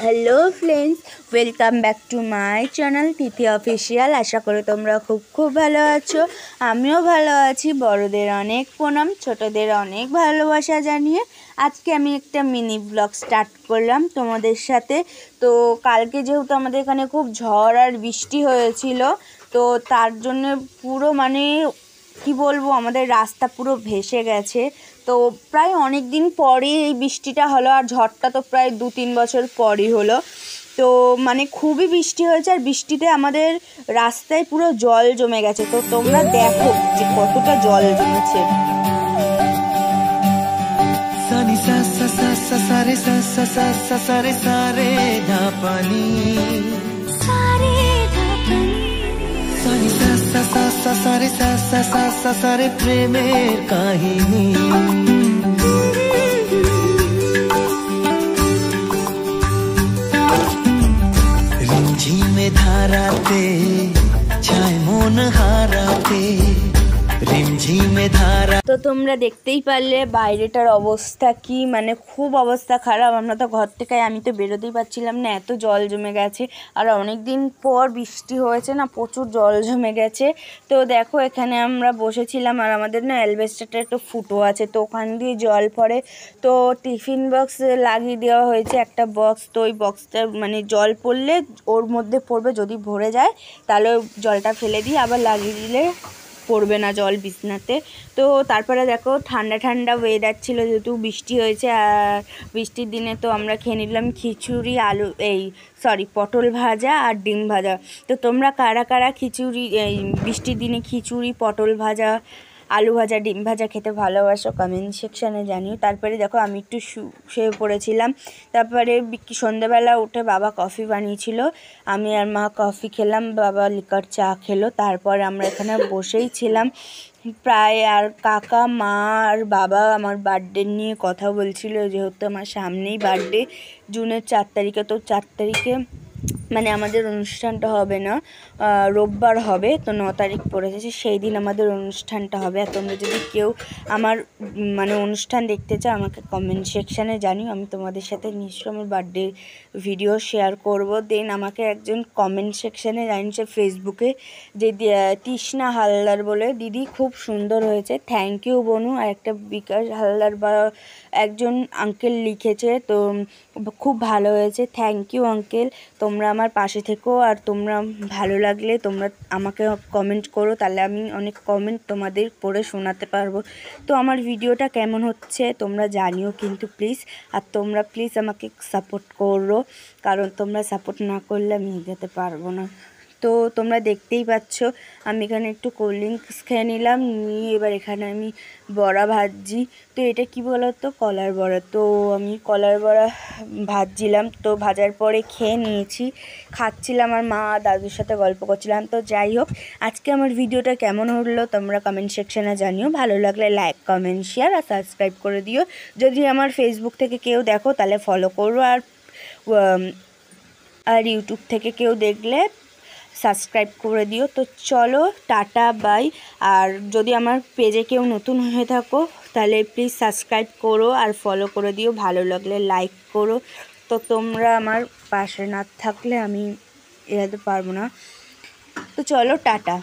Hello friends, welcome back to my channel Tithi official. আশা করি তোমরা খুব ভালো আছো। আমিও ভালো আছি। বড়দের অনেক প্রণাম, ছোটদের অনেক ভালোবাসা জানিয়ে আজকে আমি একটা মিনি ব্লগ স্টার্ট করলাম তোমাদের সাথে। তো কালকে যেহেতু আমাদের এখানে খুব ঝড় আর বৃষ্টি হয়েছিল, তো তার জন্য পুরো কি বলবো, আমাদের রাস্তা পুরো ভেসে গেছে। তো প্রায় অনেক দিন পরই এই বৃষ্টিটা হলো, আর ঝড়টা তো প্রায় 2-3 বছর পরই হলো। তো খুবই বৃষ্টি হয়েছে, আর বৃষ্টিতে আমাদের রাস্তায় পুরো জল জমে গেছে। তো তোমরা দেখো যে কতটা জল জমেছে। সারে প্রেমের কাহিনী রিমঝিমে ধারাতে ছায় মন হারাতে রিমঝিমে ধারা। তো তোমরা দেখতেই পারলে বাইরেটার অবস্থা কি, খুব অবস্থা খারাপ। আমরা তো ঘর থেকে আমি তো বেরোতেই পারছিলাম না, এত জল জমে গেছে। আর অনেক দিন পর বৃষ্টি হয়েছে না, প্রচুর জল জমে গেছে। তো দেখো এখানে আমরা বসেছিলাম, আর আমাদের না অ্যালবেস্টারটা একটু ফুটো আছে, তো ওখান দিয়ে জল পড়ে। তো টিফিন বক্স লাগিয়ে দেওয়া হয়েছে একটা বক্স। তো ওই বক্সটা জল পড়লে ওর মধ্যে পড়বে, যদি ভরে যায় তাহলে জলটা ফেলে দিয়ে আবার লাগিয়ে দিলে পড়বে না জল বিছনাতে। তো তারপরে দেখো ঠান্ডা ঠান্ডা ওয়েদার ছিল, যেহেতু বৃষ্টি হয়েছে। আর বৃষ্টির দিনে তো আমরা খেয়ে নিলাম খিচুড়ি, পটল ভাজা আর ডিম ভাজা। তো তোমরা কারা কারা বৃষ্টির দিনে খিচুড়ি, পটল ভাজা, আলু ভাজা, ডিম ভাজা খেতে ভালোবাসো কমেন্ট সেকশানে জানিও। তারপরে দেখো আমি একটু শুয়ে পড়েছিলাম। তারপরে সন্ধ্যাবেলা উঠে বাবা কফি বানিয়েছিল, আমি আর মা কফি খেলাম, বাবা লিকার চা খেলো। তারপর আমরা এখানে বসেই ছিলাম প্রায়। আর কাকা, মা আর বাবা আমার বার্থডে নিয়ে কথা বলছিল, যেহেতু আমার সামনেই বার্থডে, জুনের 4 তারিখে। তো 4 তারিখে আমাদের অনুষ্ঠানটা হবে না, রোববার হবে। তো 9 তারিখ পড়েছে, সেই দিন আমাদের অনুষ্ঠানটা হবে। আর তোমরা যদি কেউ আমার অনুষ্ঠান দেখতে চাও আমাকে কমেন্ট সেকশানে জানিও, আমি তোমাদের সাথে নিশ্চয়ই আমার বার্থডে ভিডিও শেয়ার করব। দেন আমাকে একজন কমেন্ট সেকশানে জানিয়েছে ফেসবুকে যে তৃষ্ণা হালদার বলে, দিদি খুব সুন্দর হয়েছে, থ্যাংক ইউ বনু। আর একটা বিকাশ হালদার বা একজন আঙ্কেল লিখেছে, তো খুব ভালো হয়েছে, থ্যাংক ইউ আঙ্কেল। তোমরা আমার পাশে থেকো, আর তোমরা ভালো লাগলে তোমরা আমাকে কমেন্ট করো, তাহলে আমি অনেক কমেন্ট তোমাদের পড়ে শোনাতে পারবো। তো আমার ভিডিওটা কেমন হচ্ছে তোমরা জানিও কিন্তু প্লিজ। আর তোমরা প্লিজ আমাকে সাপোর্ট করো, কারণ তোমরা সাপোর্ট না করলে আমি এগোতে পারবো না। তো তোমরা দেখতেই পাচ্ছ আমি এখানে একটু কোল্ড ড্রিঙ্কস খেয়ে নিলাম, নিয়ে এবার এখানে আমি বড়া ভাজছি। তো এটা কি বলো তো, কলার বড়া। তো আমি কলার বড়া ভাজছিলাম, তো ভাজার পরে খেয়ে নিয়েছি, খাচ্ছিলাম, আর মা দাদুর সাথে গল্প করছিলাম। তো যাই হোক, আজকে আমার ভিডিওটা কেমন হলো তোমরা কমেন্ট সেকশানে জানিও। ভালো লাগলে লাইক, কমেন্ট, শেয়ার আর সাবস্ক্রাইব করে দিও। যদি আমার ফেসবুক থেকে কেউ দেখো তাহলে ফলো করো, আর ইউটিউব থেকে কেউ দেখলে সাবস্ক্রাইব করে দিও। তো চলো টাটা, বাই। আর যদি আমার পেজে কেউ নতুন হয়ে থাকো তাহলে প্লিজ সাবস্ক্রাইব করো আর ফলো করে দিও, ভালো লাগলে লাইক করো। তো তোমরা আমার পাশে না থাকলে আমি এড়াতে পারবো না। তো চলো টাটা।